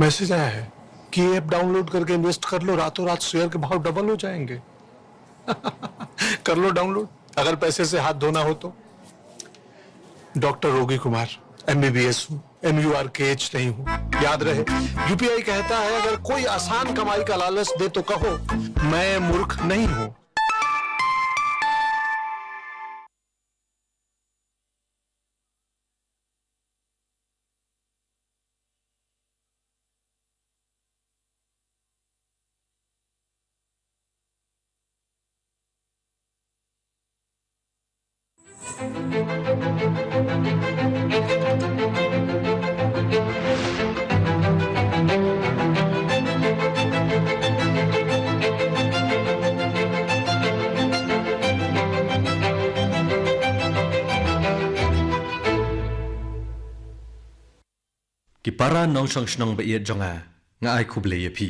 मैसेज आया है कि ऐप डाउनलोड करके इन्वेस्ट कर लो, रातों रात शेयर के भाव डबल हो जाएंगे। कर लो डाउनलोड, अगर पैसे से हाथ धोना हो तो। डॉक्टर रोगी कुमार, MBBS हूँ, MURKH नहीं हूँ। याद रहे, UPI कहता है अगर कोई आसान कमाई का लालच दे तो कहो मैं मूर्ख नहीं हूँ। Kipara nong song snong ba iet jonga nga ai kuble ye pi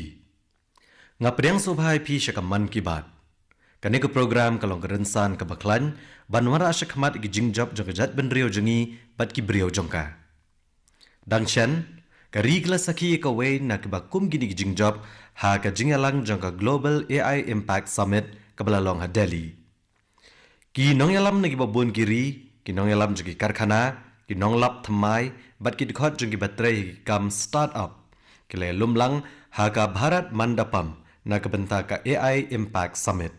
nga priang subhai pi shakaman kibat kane ko program kalong kerensan ka baklan banwara shakmat gi jingjab jong jat benrio jongi bat ki brio jongka dangshan ka rigla saki ka we na ka bakum gini gi jingjab ha ka jingalang jongka Global AI Impact Summit ka balalong ha Delhi ki nong yalam na gi babun kiri ki nong yalam jogi karkhana ki nong lap thamai bat ki dikhot jungi batrai kam startup kile lumlang haga Bharat Mandapam na kabenta ka AI Impact Summit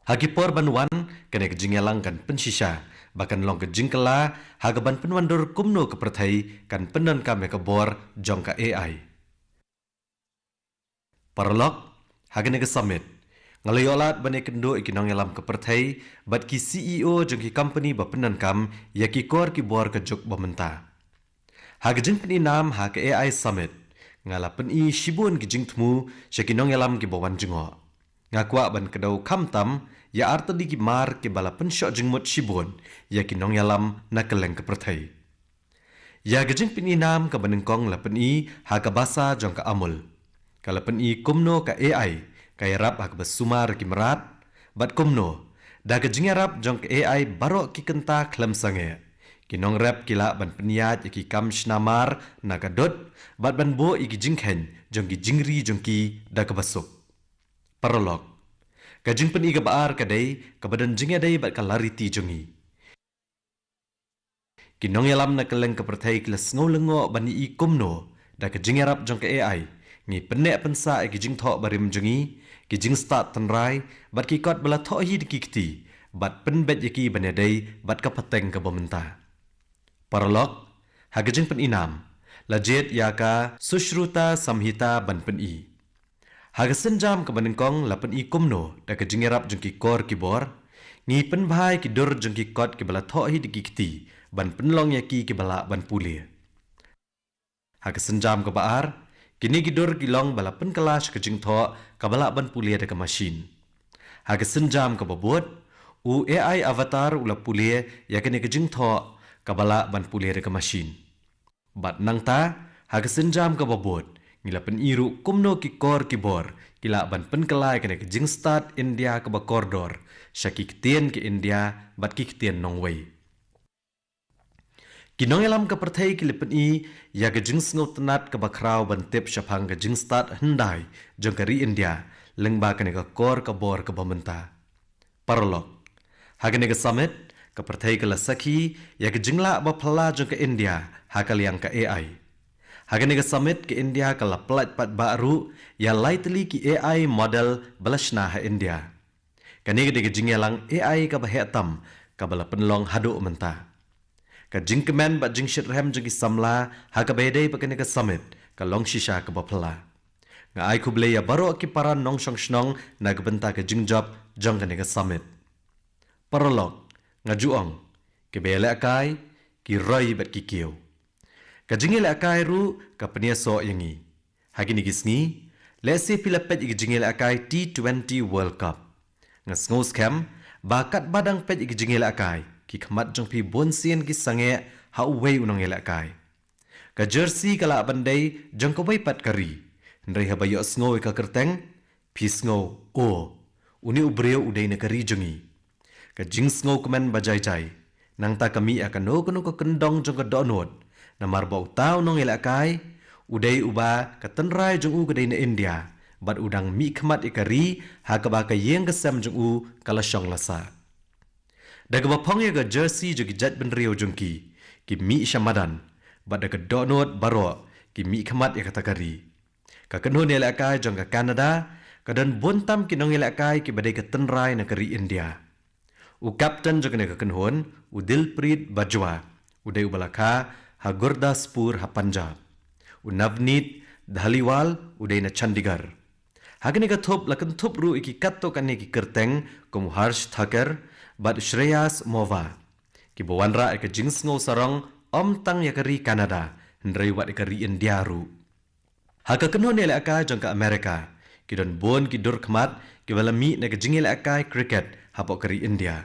hagi por banwan kene kejingelang kan pensisha bahkan long kejingkala haga ban penwandur kumno ke perthai kan penan ka me bor jong ka AI parlok haga ne summit ngalayolat bane kendo ikinong yalam ke perthai bat ki CEO jong ki company ba penan kam yaki kor ki bor ke juk bamenta haga jing peni nam ha ke AI Summit ngala peni shibun ki jing thmu shakinong yalam ki bawan jingo ngakwa ban kedau kam tam ya arta di ki mar ke bala pen shot jing mot shibun yakinong yalam na keleng ke perthai ya gajing peni nam ka banengkong la peni ha ka basa jong ka amul kala peni kumno ka AI kay rap hak basumar ki merat bat kumno da ke jingarap jong ke AI barok ki kenta klam sange kinong rap kila ban peniat ki kam shnamar nagadot bat ban bo iki jingkhen jong ki jingri jong ki da ke basuk parolog ka jing pen iga baar kadai ka badan jinga dai bat kalariti jongi kinong yalam na keleng ke perthai klas ngolengo bani i kumno da ke jingarap jong ke AI ngi penek pensa ki jing thok barim jongi ki jing start tanrai bat ki kot bala tho hi ki kti bat pen bet yaki banedai bat ka pateng ka bomenta paralok hagajing pen inam lajet yaka sushruta samhita ban pen i hagasen jam ka banengkong la pen i kumno da ka jingerap jung ki kor ki bor ngi pen bhai ki dur jung ki kot ki bala tho hi ki kti ban pen long yaki ki bala ban pulia hagasen jam ka baar kini gidur gilong bala pen kelas ke jing tho kabala ban pulia de ka machine haga senjam ka babot u AI avatar ula pulia ya kini ke jing tho kabala ban pulia de ka machine bat nang ta haga senjam ka babot ngila pen iru kumno ki kor ki bor kila ban pen kelai kene ke jing start India ka ba koridor shaki ktien ke India bat ki ktien nongwei kinong yalam ka perthai ki lipen i ya ga jing sngo tanat ka bakrau ban tip shapang ga jing start hendai jong kari India lengba ka ne ka kor ka bor ka bamenta parolok hagane ka summit ka perthai ka lasaki ya ga jingla ba phla jong ka India hakal yang ka AI hagane ka summit ka India ka la plat pat baru ya lightly ki AI model balashna ha India kane ga jing yalang AI ka ba hetam ka bala penlong hadu menta ka jing kemen ba jing shit rem jing samla ha ka bedai pa kene ka summit ka long shisha ka bapla nga ai kuble ya baro ki para nong shong shnong na ka benta ka jing job jong kene ka summit paralog nga juong ke bele akai ki roi bat ki kieu ka jingel akai ru ka penia so yangi ha kini gisni lesi pilapet ki jingel akai T20 World Cup nga sngo scam ba kat badang pet ki jingel akai ki khamat jong pi bonsian ki sange ha uwei unong ela kai ka jersey kala bandai jong ko bai pat kari ndai ha bayo sngo ka kerteng pi sngo o uni ubreu udai na kari jongi ka jing sngo komen bajai jai nang ta kami akan no kono ko kendong jong ka donot na marbau tau nong ela kai Udai uba katenrai jong u kedai na India, bat udang mi kemat ikari hakaba ka yeng kesam jong u kala syong lasa. Daga bapong ya ga jersey jogi jat ben rio jong ki mi syamadan, bat daga donot baro ki mi kemat ya katakari. Ka kenhun ya lakai jong ka Canada, kadan bontam ki nong ya lakai ki badai katenrai na kari India. U kapten jong ka kenhun, u Dilpreet Bajwa, udai ubalaka ha Gurdaspur ha Punjab. U Navneet Dhaliwal udai na Chandigarh. Hagani ka thop lakan thop ru iki katto kanne ki kerteng kum Harsh Thakur bat Shreyas Mova. Ki bawanra ka jingsngo sarong om tang yakari Canada hendrai wat yakari India ru. Haka kenhon ele aka jong ka Amerika ki don bon ki dur khmat ki balami na ka jingel aka cricket hapok kari India.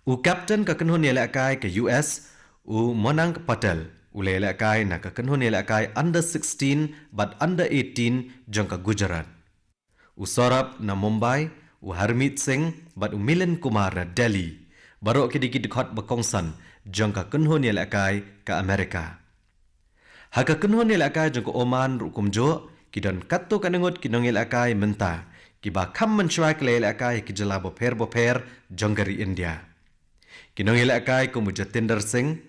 U captain ka kenhon ele aka ke US u Monank Patel ulele akai na ka kenhon ele akai under 16 but under 18 jong ka Gujarat. U Sorab na Mumbai, u Harmeet Singh but u Milan Kumar na Delhi. Barok kidi dekat bakongsan jong ka kenhon ele akai ka Amerika. Haka kenhon ele akai jong ka Oman rukum jo ki don katto kanengot ki nong ele akai menta ki ba kam mensyai ke ele akai ki jela boper jong kari India. Ki nong ele akai ku Jatinder Singh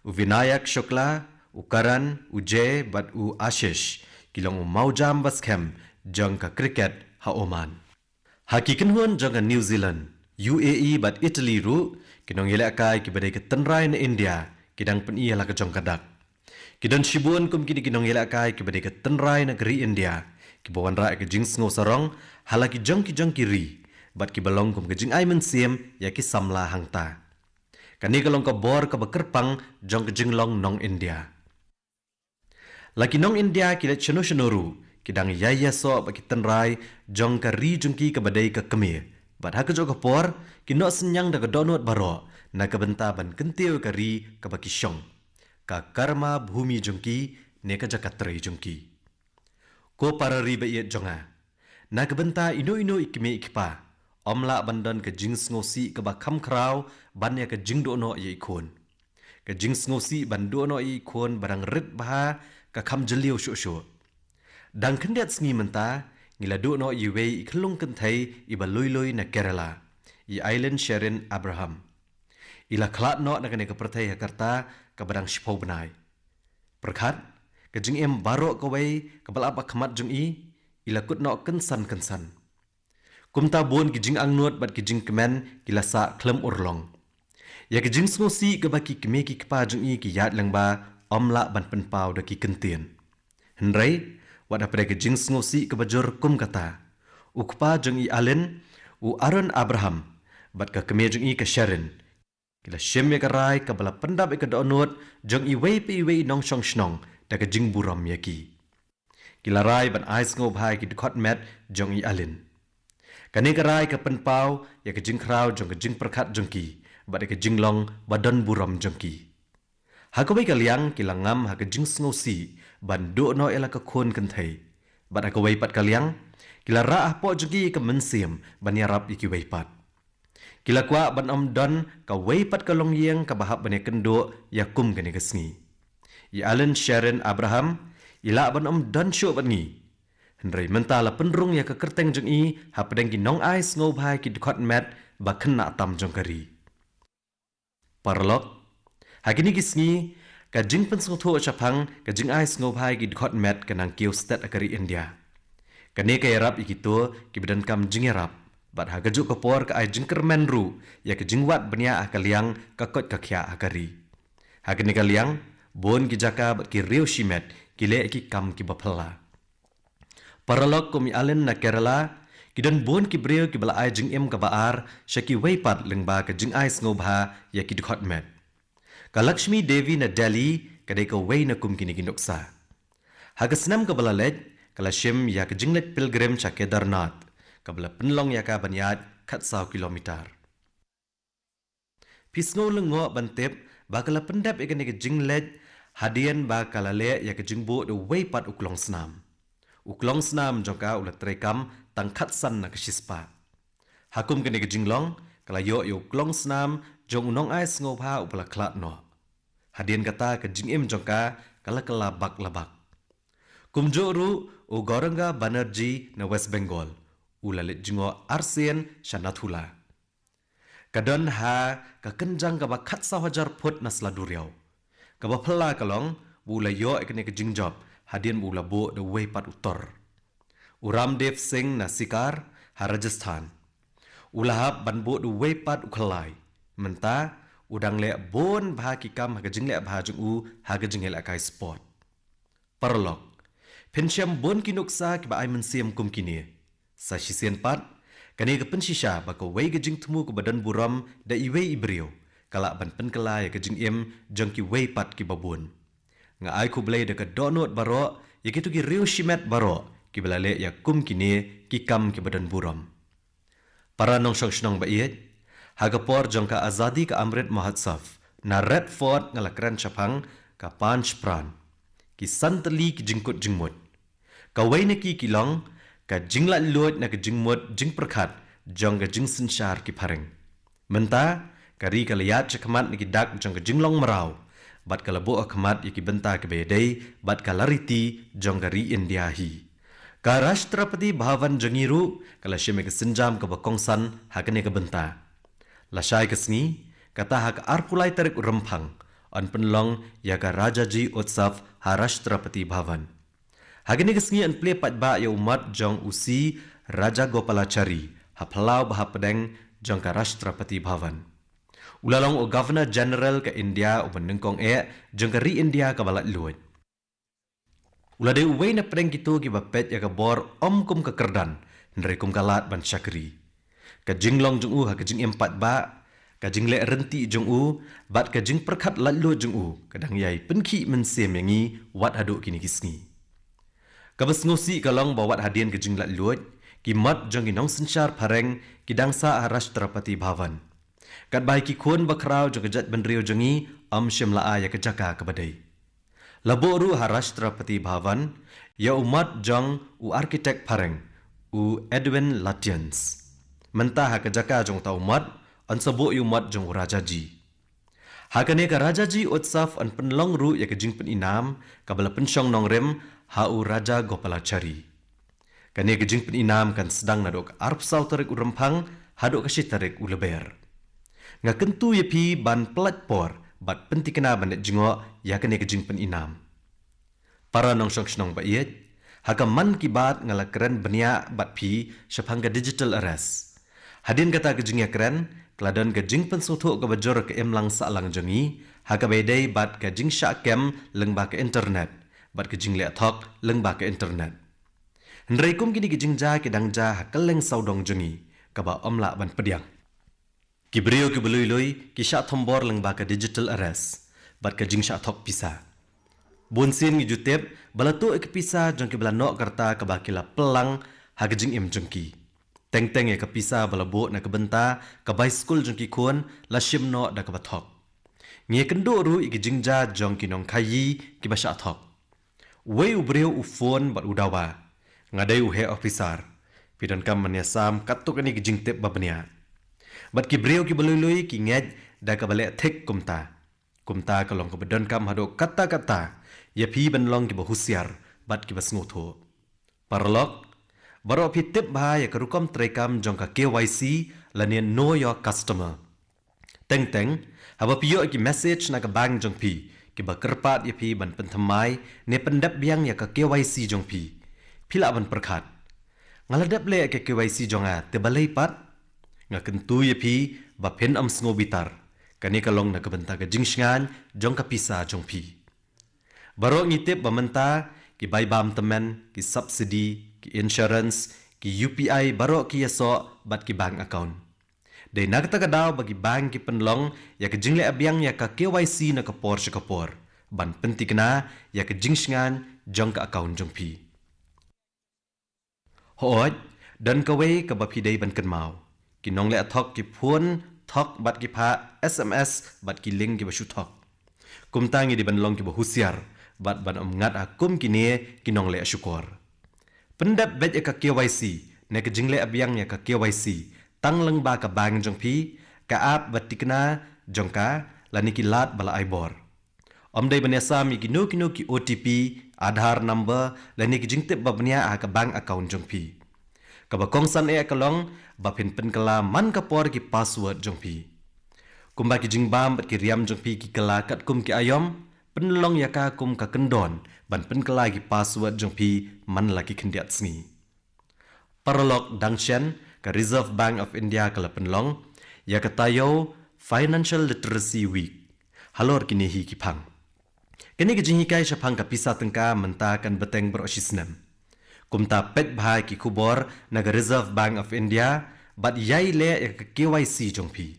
u Vinayak Shukla, u Karan, u Jay, bat u Ashish, kilong u Maujam Baskem, jong ka cricket ha Oman. Hakikin huan jong ka New Zealand, UAE bat Italy ru, kinong yele akai ki badai ka tenrai na India, kidang pen iya la ka jong kadak. Kidan shibuan kum kini kinong yele akai ki badai ka tenrai na keri India, ki bawan ra ka jing sngo sarong, halaki jong kiri, bat ki balong kum ka jing ai men siem, ya ki samla hangta. Kani kalong ka bor ka bakerpang jong ka jinglong nong India. Laki nong India kila chenu kidang yaya so baki tenrai jong ka ri jongki ka badai ka kemir. Bat haka jong ka por kino senyang daga donot baro na ka bentaban kentiu ka ri ka baki syong. Ka karma bhumi jongki ne ka jakatrai jongki. Ko para ri ba iet jonga. Na ka benta ino ikime ikpa. Omla bandan ke jings ngosi ke bakam krau ban ya ke jing do no ye ikon. Ke jings ngosi ban do no ye ikon barang rit baha ke kam jeliu syu. Dang kendet sngi menta ngila do no ye wei iklung kentai iba loi na Kerala. I Island Sharon Abraham. Ila klat no na kene ke pertai Jakarta ke barang shipau benai. Perkat ke jing em barok ke wei ke balapa kemat jung ila kut no kensan. Kumta bon ki jing angnut bat ki jing kemen ki lasa klem urlong. Ya ki jing smosi ke baki keme ki kepa jung ki yat lang ba omla ban penpau da ki kentien. Hendrai wat apre ki jing smosi ke bajur kum kata. U kepa jung Allen u Aaron Abraham bat ka keme jung ke Sharon. Kila shem ya karai ka bala pendap ke donut jung wei pe wei nong shong shnong da ka jing buram ya ki. Kila rai ban ais ngo bhai ki dikot met jung Allen. Kani karai ke penpau ya ke jing krau jong ke jing perkat jongki bat ke jing long badan buram jongki. Hakawai kaliang kilangam ha ke jing sngosi ban do no ela ke khon kenthai. Bat hakawai pat kaliang kila ra po jongki ke mensim ban yarap iki wai pat. Kila kwa ban om don ka wai pat ka long yeng ka bahap ban kendo ya kum kani ke sngi. I Alan Sharon Abraham ila ban om don syo ban ni. Hendrai mentala penrung ya ke kerteng jeng ha pedeng ki nong ais ngau bhai ki dikot met ba kena tam jong kari. Parlok hakini kisngi ka jing pensung tho chapang ka jing ais ngau bhai ki dikot met ka nang kiu stat akari India. Kane ka yarap ikito ki bedan kam jing yarap bat ha gajuk ka por ka ai jing kermen ru ya ke jing wat benya akaliang ka kot ka khya akari. Hakini kaliang bon ki jaka bat ki riu shimet ki le ki kam ki baphala. Paralok kumi Allen na Kerala, kidan bon ki breu ki bala ai jing em ka baar, syaki weipat lengba ka jing ai ngobha ya ki dikot met. Ka Lakshmi Devi na Delhi, kadai ka wei na kum kini kinuksa. Hagasnam ka bala lej, kala shim ya ka jing lej pilgrim cha Kedarnath, ka bala penlong ya ka banyad kat 100 kilometer. Pisngo lengo bantep, bakala pendap ikan ka jing lej, hadian ba kala le ya ka jing bo de weipat uklong snam. Uklong snam jongka ulat rekam tangkat san na kesispa. Hakum kene ke jinglong kala yo uklong snam jong unong ais ngobha upala klat no. Hadian kata ke jingim jongka kala labak. Kumjoru u Goranga Banerjee na West Bengal ulalit jingo Arsien Shanathula. Kadon ha ka kenjang ka bakhat sahajar phut na sladuriau. Ka baphala kalong bula yo ekne ka jingjob hadien bula bo the way pat uttor. Uramdev Singh na Sikar ha Rajasthan. Ulahap banbo the way pat ukhalai. Menta udang le bon bha ki kam ha ka jingle bha jung u ha ka jingle akai sport. Parlok. Pensyam bon kinuksa ki ba ay mensiam kum kini. Sa sisian pat kani ka pensisha ba ka wei ka jing temu ka badan buram da iwe ibrio. Kala ban pen kala ya ka jing im jang ki wei pat ki babun. Nga ay ku blay da ka donot baro ya kitu ki riu shimet baro ki balale ya kum kini ki kam ki badan buram. Para nong syong syong ba iet hagapor jang ka azadi ka Amrit Mahotsav na Red Fort ngalakran chapang ka Panch Pran. Ki santali ki jingkut jingmut. Ka wei na ki kilong ka jinglat luot na ka jingmut jing perkhat jong ka jing sinsyar ki pareng. Menta kari ka layat chakamat na ki dak jong ka jinglong marau. Bat ka labo akamat ya ki benta ka bedai bat ka lariti jong ka ri India hi. Ka Rashtrapati Bhavan jangiru kala syeme ka sinjam ka bakongsan hakane ka benta. Lasai ka sngi kata hak arpulai tarik rempang. An penlong ya ka Rajaji Utsav ha Rashtrapati Bhavan. Hagini kesngi an ple patba ya umat jong usi Raja Gopalachari ha phalau bah pedeng jong ka Rashtrapati Bhavan. Ulalong o Governor General ka India u benengkong jong ka ri India ka balat luot. Ulade uwei na pedeng kitu ki bapet ya ka bor kum ka kerdan nre kum kalat ban syakri. Ka jinglong jong u ha ka jing empat ba ka jing le renti jong u bat ka jing perkhat lalu jong u kadang yai penki mensem yangi wat haduk kini kisngi. Kabas ngosi kalong bawat hadian ke jing lalu ki mat jong ki nong sensyar pareng ki dangsa Rashtrapati Bhavan. Kat bai ki khun bakrau jong ka jat benriu jongi shimla ya ka jaka ka badai. Laboru Rashtrapati Bhavan ya umat jong u arkitek pareng u Edwin Lutyens. Mentah ha ka jaka jong ta umat an sabo umat jong Rajaji. Hakane ka Rajaji Utsav an penlong ru ya ka jing pen inam ka bala pensyong nong rem ha u Raja Gopalachari. Kane ka jing pen inam kan sedang nadok arp sau tarik u rempang hadok ka tarik u leber. Nga kentu ya pi ban platpor bat pentikena bandet jingo ya kane ka jing pen inam. Para nong syong syong ba iet haka man ki bat ngalakren benia bat pi syapanga digital arrest. Hadin kata ke jing ya keren Kladon ke jing pensutuk ke bajor ke em lang sa lang jengi, haka bedai bat ke jing syak kem lengba ke internet, bat ke jing lek thok lengba ke internet. Hendrai kum kini ke jing ja ke dang ja hakeleng saudong jengi, kaba omla ban pediang. Kibrio ke belui lui ki syak thombor lengba ke digital arrest, bat ke jing syak thok pisa. Bunsin ngi jutep balatu ek pisa jong ke belanok karta kaba kila pelang haka jing em jengki. Teng-teng ya kapisa balabo na kabenta ka bicycle jong ki khon la shimno da ka bathok. Ngie kendo ru igi jingja jong ki nong khayi ki basha thok. Wei ubreu u phone bat udawa. Ngadai u he officer. Pidan kam mania sam katuk ani ki jingtep babnia. Bat ki breu ki balului ki ngej da ka bale thek kumta. Kumta ka long ka badan kam hado kata-kata ya phi ban long ki bahusiar bat ki basngotho. Parlok Baro pitip bahaya kerukom terekam jong ka KYC lanian know your customer. Teng-teng, haba piyo ki message na ka bank jong pi, ki ba kerpat ya pi ban penthamai ne pendap biang ya ka KYC jong pi. Pila ban perkhat. Ngaladap le ke KYC jong a te balai pat. Nga kentu ya pi ba pen am sngo bitar. Kani kalong na ka benta ka jingsngan jong ka pisa jong pi. Baro ngitip ba menta ki bai bam temen ki subsidy ki insurance, ki UPI baro ki yaso bat ki bank account. Day nagta kadaw bagi bank ki penlong ya ka jingle abyang ya ka KYC na kapor sa kapor. Ban pentik na ya ka jingsngan jong ka account jong pi. Hoot, dan kawe ka bapi day ban kenmau. Kinong le athok ki phone thok bat ki pha SMS bat ki link ki basu thok. Kumtangi di banlong ki bahusiar bat ban ngat akum kini kinong le asyukor. Pendap bet ya ka KYC, na ka jingle abyang ya ka KYC, tang lang ba ka bang jong pi, ka app bat tikna jong ka, lani ki lat bala aibor. Amdai banyasa mi gino ki OTP, Aadhaar number, lani ki jingtip babnya ka bank account jongpi. Kabakong san kalong bapin penkala man kapor ki password jongpi. Kumba ki jingbam bat ki riam jongpi ki kala kat kum ki ayom, penlong yaka kum ka kendon ban penkala ki password jongpi man laki kendiat sngi. Paralog Dangshan ka Reserve Bank of India kala penlong ya katayo Financial Literacy Week. Halor kini hi ki pang. Kini ki jingi kai syapang ka pisa tengka mentakan beteng berosisnem. Kumta pet bhai ki kubor naga Reserve Bank of India bat yai le ya ka KYC jongpi.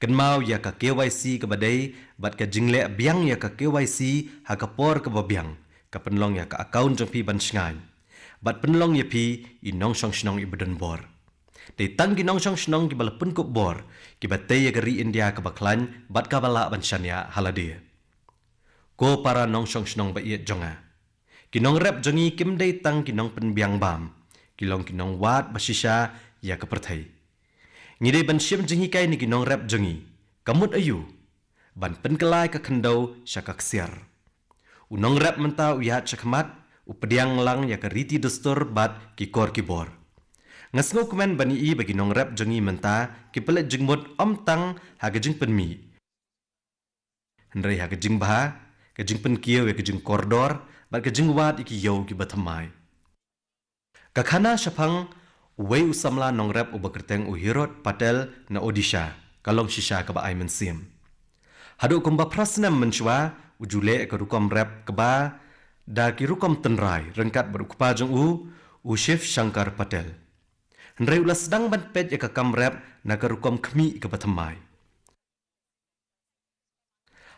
Kenmau ya ka KYC ke badai bat ka jingle biang ya ka KYC ha ka por ke babiang ka penlong ya ka account jongpi ban shngai. Bat penlong ya pi inong shong shnong i badan bor. Dei tang ki nong shong shnong ki balapun kup bor ki batai ya gari India ka baklan bat ka bala ban shanya haladia. Ko para nong shong shnong ba iet jonga. Kinong rep jongi kim dei tang kinong pen biang bam. Kilong kinong wat basisha ya ka perthai. Ngidei ban syem jengi kai ni kinong rep jongi. Kamut ayu. Ban pen kelai ka kendau syakak siar. Unong rep menta uyat syakmat. Upediang lang ya ka riti dustur bat ki kor ki bor. Ngasngo kumen bani i bagi nong rep jongi menta ki pelet jengmut om tang ha jeng pen mi. Hendrai ha jeng bah, ka jeng pen kieu ya ka jeng kordor, bat ka jeng wat iki yau ki batamai. Kakhana syapang wei usamla nong rep ubakerteng uhirot patel na Odisha, kalong shisha ka ba ai mensim. Hadu kumba prasnam menchwa ujule ka rukom rep ka ba da ki rukom tenrai rengkat berukupa jong u Shiv Shankar Patel. Hendrai ulas sedang ban pet ya ka kam rep na ka rukom kemi ka batamai.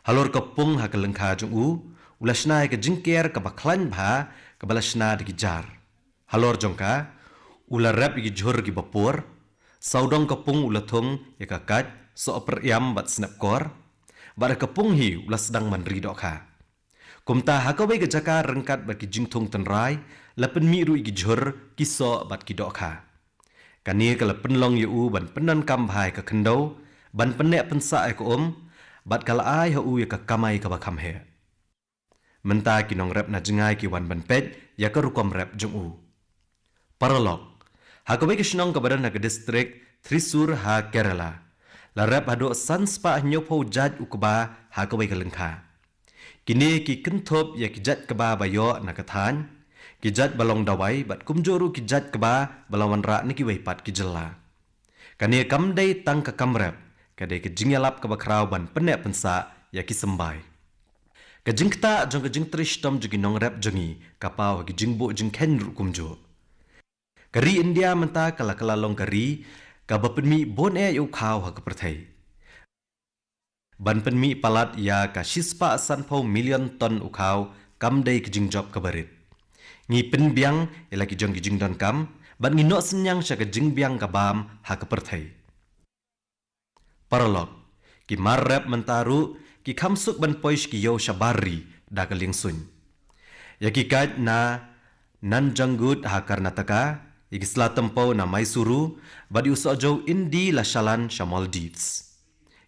Halor kapung ha ka lengkha jong ulasna ka jingker ka baklan bha ka balasna di jar. Halor jongka ula rep ki jhur ki bapur saudong kapung ulathung ya ka kat so oper yam bat snap kor bar kapung hi ulas sedang manri dok ha. Kumta hakawe ke jaka rengkat bat ki jingthung tenrai lapen mi ru ki jhur ki so bat ki dok ha. Kani kala penlong yu ban penan kam bhai ka khendau ban penek pensa ai ko bat kala ai hu ya ka kamai ka bakam he. Menta ki nong rep na jengai ki wan ban pet ya ka rukom rep jong u. Paralog hakawe ke shnong ka badan na ka distrik Thrissur ha Kerala. La rep hado sanspa nyopo jaj ukba hakawe ka lengkha. Kini ki kentop ya kijat keba bayo na kathan, kijat balong dawai bat kumjoru kijat keba balawan ra ni ki weipat ki jela. Kani kamdai tang ka kamrep, kadai ke jingalap ka bakrau ban penek pensa ya ki sembai. Ka jingta jong ka jing trishtom jugi nong rep jongi kapau ki jingbo jing ken ru kumjo. Kari India menta kala kala long kari ka bapenmi bon yu khau ha ka perthai. Ban penmi palat ya ka shispa sanpau million ton ukau kam dei kijing job kabarit. Ngi penbiang ela kijong kijing don kam, ban ngi no senyang sya ka jing biang kabam ha ka perthai. Paralog ki marrep mentaru ki khamsuk ban poish ki yo shabari da ka lingsun. Ya ki kat na Nanjangud ha Karnataka, iki selatempo na Mysuru, badi usojo Indi la Shalan sya Maldives.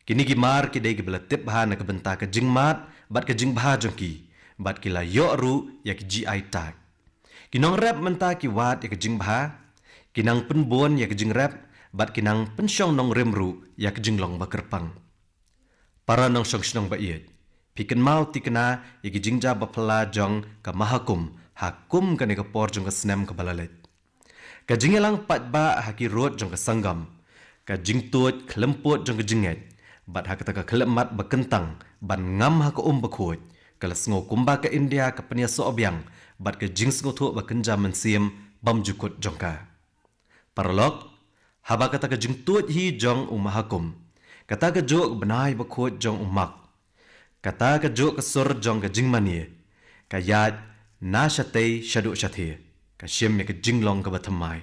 Kini gimar ki dei belatip ha na kabenta ka jingmat bat ka jingbha jongki bat ki la yo ru ya ki GI tag. Kinong rep menta ki wat ya ka jingbha kinang penbon ya ka jingrep bat kinang pensyong nong remru ya ka jinglong bakerpang. Para nong syong shnong ba iet piken mau tikena ya ki jingja bapla jong ka mahakum hakum ka ne ka por jong ka snem ka balalet. Ka jingelang pat ba ha ki rot jong ka sanggam ka jingtut klemput jong ka jinget. Bat ha kataka kelemat bakentang ban ngam ha ka bakhuj kala sngo kumba ka India ka penia so obyang bat ka jing sngo thu bakenja mensim bam jukut jongka. Paralog haba kataka jing tuat hi jong umahakum kata ka jok benai bakhuj jong umak kata ka jok ka sur jong ka jing mani ka yat na shatei shadu shathi ka shim ya ka jinglong ka bathamai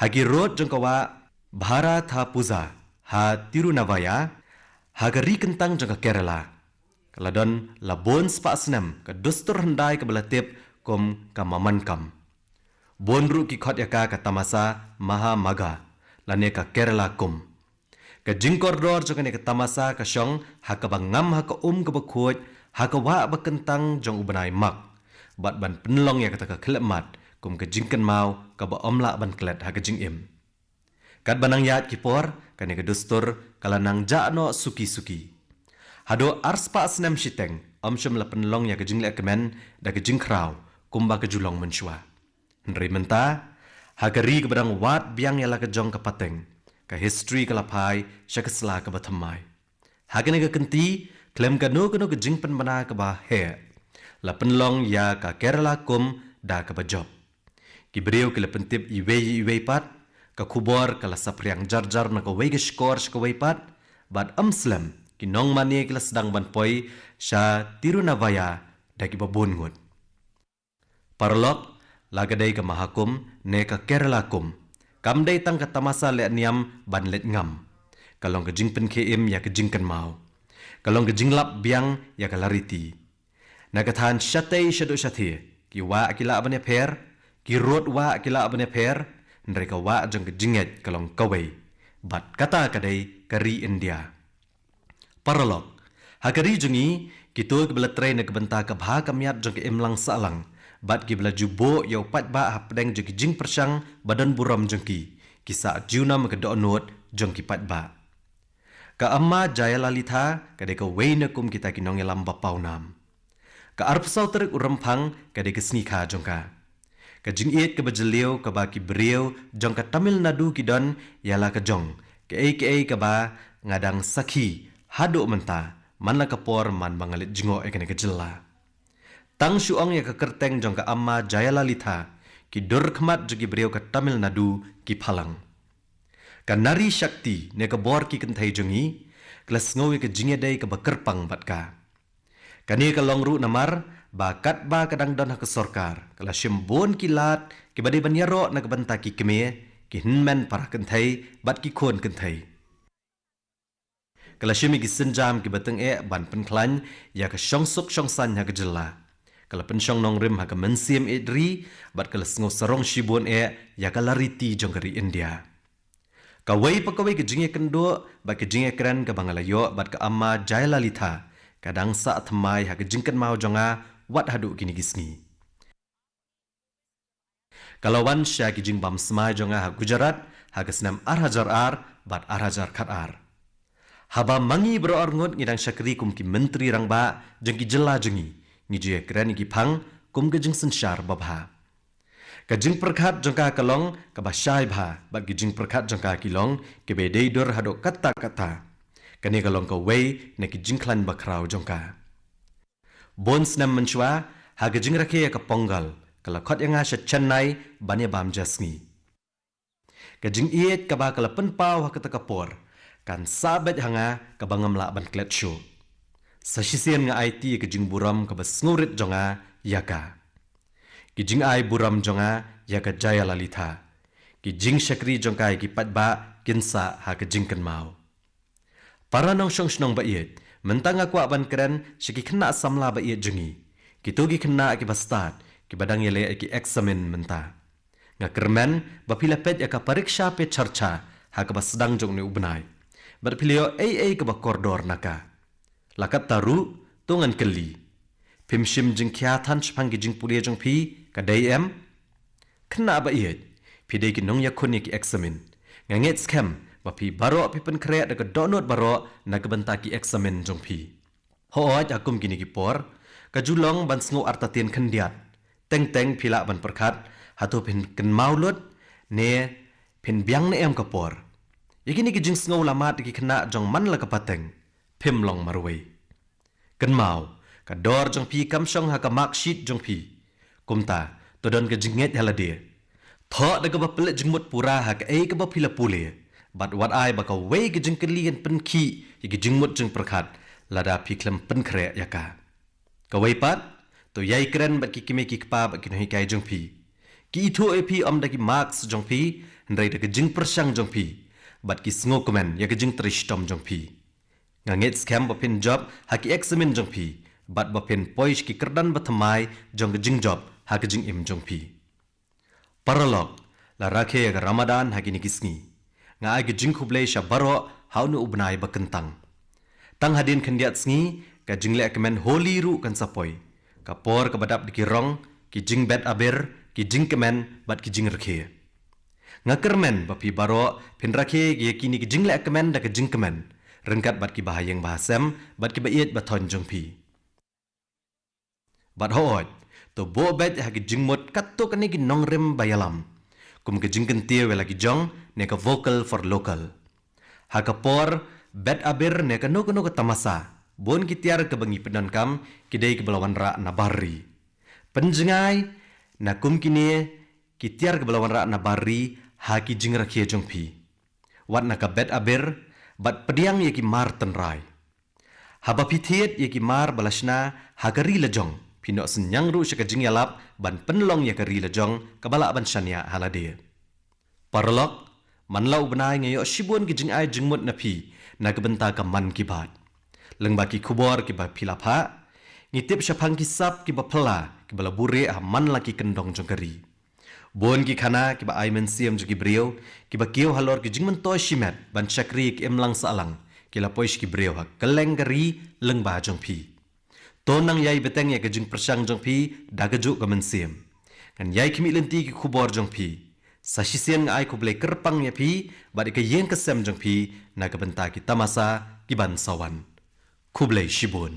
hagi rot jong ka wa Bharat ha puza ha Tirunavaya hagari kentang jangka Kerala. Kaladon labon spa senam ka dustur hendai ka belatip kom ka mamankam. Bonru ki khot yaka ka tamasa maha maga lane ka Kerala kum. Ka jingkor dor jangka ne ka tamasa ka syong ha ka bangam ha ka ka bakhuj hakawa bakentang jong ubanai mak bat ban penlong ya kata ka klemat kum ke jingkan mau ka ba omla ban klet ha ke jing im kat banang yat kipor kane ke dustur kalanang jano suki hado arspa asnam shiteng amsham la penlong ya ke jing le kemen da ke jing kraw kum ba ke julong menshwa nri menta hagari ke badang wat biang ya la ke jong ka pateng ka history ka lapai syakasla ka bathamai hagane ka kenti klem ka no ke jing pen bana ka ba he la penlong ya ka Kerala kum da ka bajob ki breu ke la pentip iwe pat ka kubor kala sapriang jar na ka wege skor ka pat bad amslam ki nong mani ke la sedang ban poi sha tirunavaya da ki babon ngut parlok lagadai ka mahakum ne ka Kerala kum kamdai tang ka tamasa le niam ban let ngam kalong ka jing pen ke im ya ka jingkan mau kalong ka jinglap biang ya ka lariti nagathan shatei shadu shathi ki wa akila abane pher ki rot wa akila abane pher ndreka wa jong ke jinget kalong kawai bat kata kadai kari India paralog hakari jungi kitu ke bela train ke benta ke bha kamiat jong ke imlang salang bat ki bela jubo yau pat ba hapdeng jong ki jing persang badan buram jong ki sa junam ke donot jong ki pat ba ka amma Jayalalita kadai ka weina kum kita kinong elam bapau nam ka arpsau terik urampang kadai ke snika jongka ka jingiet ke bajeleu ka ba ki breu jong ka Tamil Nadu ki don yala ka jong ke ka ba ngadang sakhi hado menta manla ka por man bangalit jingo e ke jela tang suang ya ka kerteng jong ka amma Jayalalita ki dur khmat jogi breu ka Tamil Nadu ki phalang ka nari shakti ne ka bor ki kenthai jongi klas ngowi ka jingedai ka bakerpang batka kani ka longru namar bakat ba kadang don ha sorkar kala shimbon kilat ki badi banyaro na kabanta ki keme ki hinmen para kenthai bat ki khon kenthai kala shimi ki sinjam ki bateng ban penklan ya ka shongsuk shongsan ha jela kala penshong nong rim ha ka mensim edri bat kala sngo sarong shibon ya ka lariti jongkari India kawai pakawai ke jinge kendo ba ke jinge kran ka bangalayo bat ka amma Jayalalita kadang sa atmai ha ke jingkan mau jonga wat hadu kini gisni kalawan sya ki jing bam smai jonga ha Gujarat ha ke senam ar bat ar khat ar haba mangi bro arngot ngidang syakri kum ki menteri rangba jeng ki jela jengi ngije kran ki phang kum ke jing sensyar babha ka jing perkhat jongka kalong ka basyai bha bat ki jing perkhat jongka kilong ke be dei dor hado kata kani kalong ka wei ne ki jing klan bakrau jongka bon snam menchwa ha ka jing rakhe ka pongal kala khot yanga sha chennai bane bam jasni ka jing iet ka ba kala penpau ha ka por kan sabet hanga ka bangam la ban klet show sasisian nga IT ka jing buram ka basngurit jonga yaka ki jing ai buram jonga ya ka Jayalalita ki jing shakri jongka ki patba kinsa ha ka jing kan mau para nong shong shnong ba iet mentang aku ban keren shiki kena samla ba iet jungi ki togi kena ki bastat ki badang yele ki examen menta nga kermen ba pila pet ya ka pariksha pe charcha ha ka basdang jong ne ubnai bar pilio ka ba koridor naka lakat taru tungan keli pimshim jing kya than chpang ki jing pulia jong pi ka dayem kena ba iet pi dei ki nong ya khoni ki examen nganget scam ba pi baro pi pen kre da ka donot baro na ka banta ki examen jong pi ho ja kum kini ki por ka julong ban sngo artatin khandiat teng phila ban perkhat hatu pin ken maulot ne pin biang ne em ka por yakini ki jing sngo lamat ki khna jong man la ka pateng phim long marwei ken mau ka dor jong pi kam shong ha ka mark sheet jong pi kumta to don ka jinget halade tho da ka ba pele jingmut pura ha ka ka ba phila pule but what I ba ka wei ki jing kalian pen ki ki jingmut jing perkhat lada pi klem pen kre yaka ka wei pat to yai kren ba ki kime ki kpa ba ki noi kai jong pi ki itho ep am da ki marks jong pi ndai da ka jing persang jong pi but ki sngo komen ya ka jing trishtom jong pi nganget scam ba pin job ha ki examen jong pi but ba pin poish ki kerdan ba thamai jong ka jing job ha ka jing im jong pi paralog la rakhe ga Ramadan ha ki ni kisni nga ai ki jing khuble sha baro haunu ubnai ba kentang tang hadin khandiat sngi ka jingle kemen holy ru kan sapoi ka por ka badap di kirong ki jing bet aber ki jing kemen bat ki jing rekhe ngakermen bapi baro pin rakhe ye kini ki jingle kemen da ka jing kemen rengkat bat ki bahayeng bahasem bat ki baiet baton jongpi bat hooj to bo bet ha ki jingmot katto kani ki nongrem bayalam kum ki jingken tie wela ki jong ne ka vocal for local ha ka por bet aber ne ka no ka tamasa bon ki tiar ka bangi pedan kam ki dei ki belawan ra na bari penjengai na kum kini ki tiar ka belawan ra na bari ha ki jing rakhe jongpi wat na ka bet aber bat pediang ye ki mar tenrai haba pithiet ye ki mar balasna hagari lejong pino senyang ru syaka jing yalap ban penlong ye kari lejong kabala ban shania halade parlok manlau benai ngayo shibun ki jing ai jingmut na phi na ka benta ka man ki bat lengba ki khubor ki ba philapha ngitip syapang ki sap ki ba phla ki bala bure ha man la ki kendong jong kari bon ki khana ki ba ai men siam ju ki brio ki ba kieu halor ki jingman to shimet ban chakri ki emlang salang ki la poish ki brio ha keleng kari lengba jong phi tonang yai beteng ya ke jing persang jong phi dagaju ka men siam kan yai kimi lenti ki khubor jong phi sasisian ai kuble kerpang ya phi ba de ke yen ka sem jong phi na ka benta ki tamasa ki ban sawan kuble shibun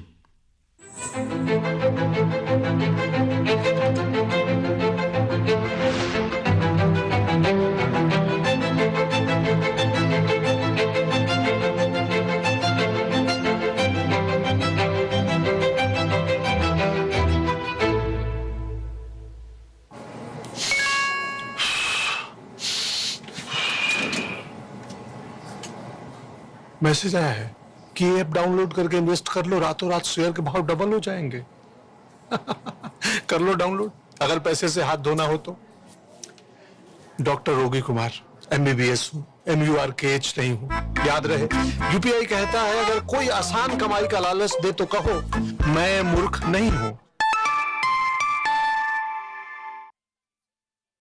message आया है कि ये app download करके इन्वेस्ट कर लो, रातों रात शेयर के भाव डबल हो जाएंगे। कर लो डाउनलोड, अगर पैसे से हाथ धोना हो तो। डॉक्टर रोगी कुमार, MBBS हूँ, MURKH नहीं हूँ। याद रहे, UPI कहता है अगर कोई आसान कमाई का लालच दे तो कहो मैं मूर्ख नहीं हूँ।